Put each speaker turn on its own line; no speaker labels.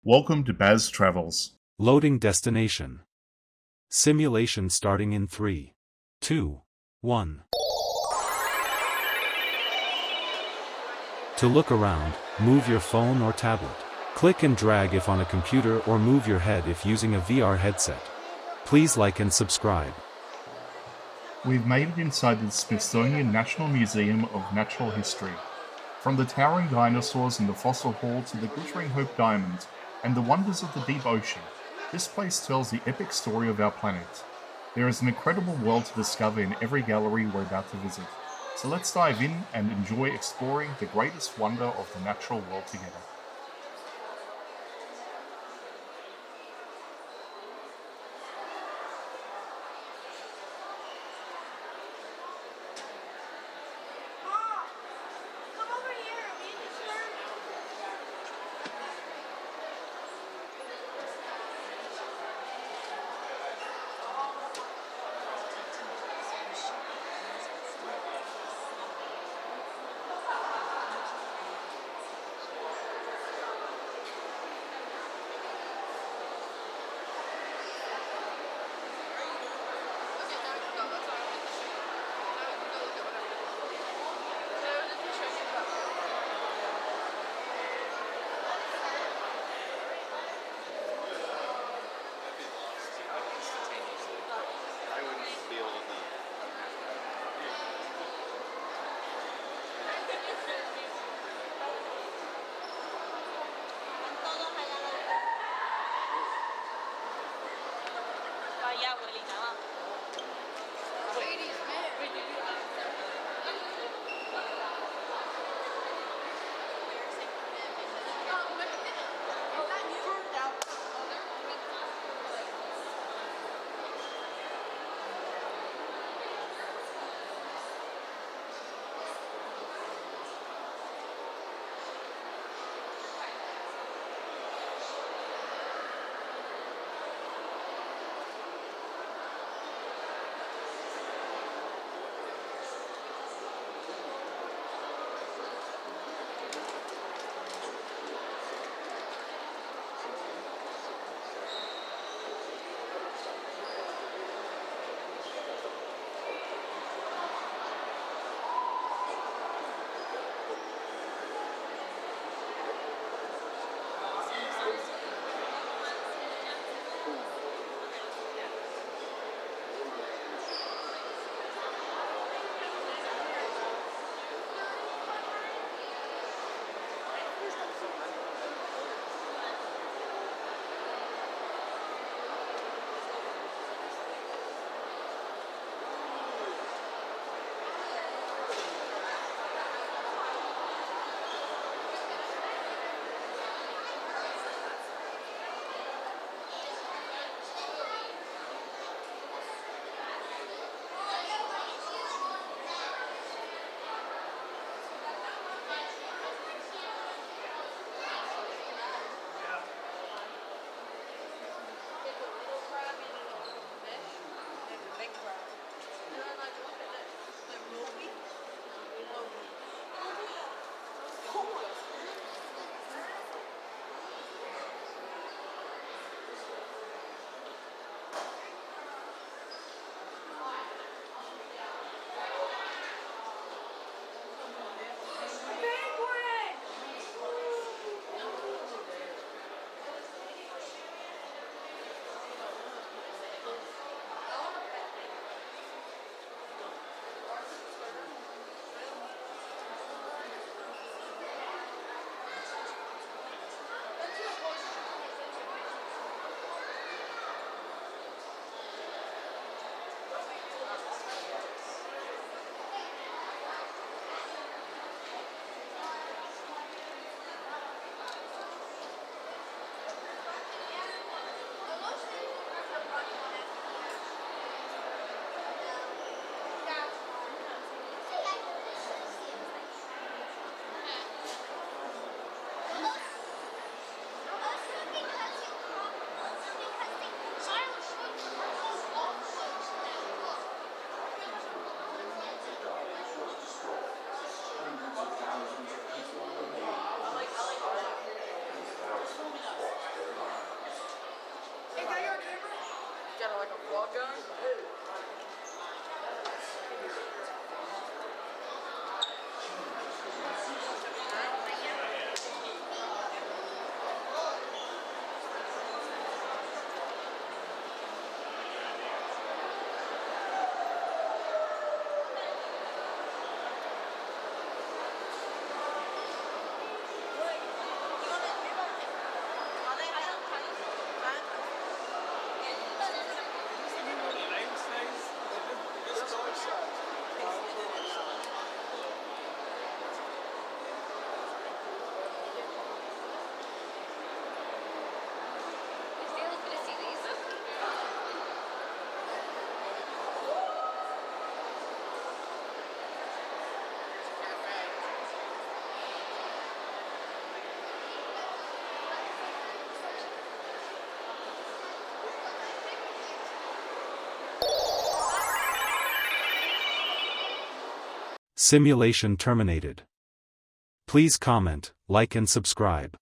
Welcome to Baz Travels.
Loading destination. Simulation starting in 3, 2, 1. To look around, move your phone or tablet. Click and drag if on a computer or move your head if using a VR headset. Please like and subscribe.
We've made it inside the Smithsonian National Museum of Natural History. From the towering dinosaurs in the fossil hall to the glittering Hope Diamond and the wonders of the deep ocean, this place tells the epic story of our planet. There is an incredible world to discover in every gallery we're about to visit. So let's dive in and enjoy exploring the greatest wonder of the natural world together.
Simulation terminated. Please comment, like and subscribe.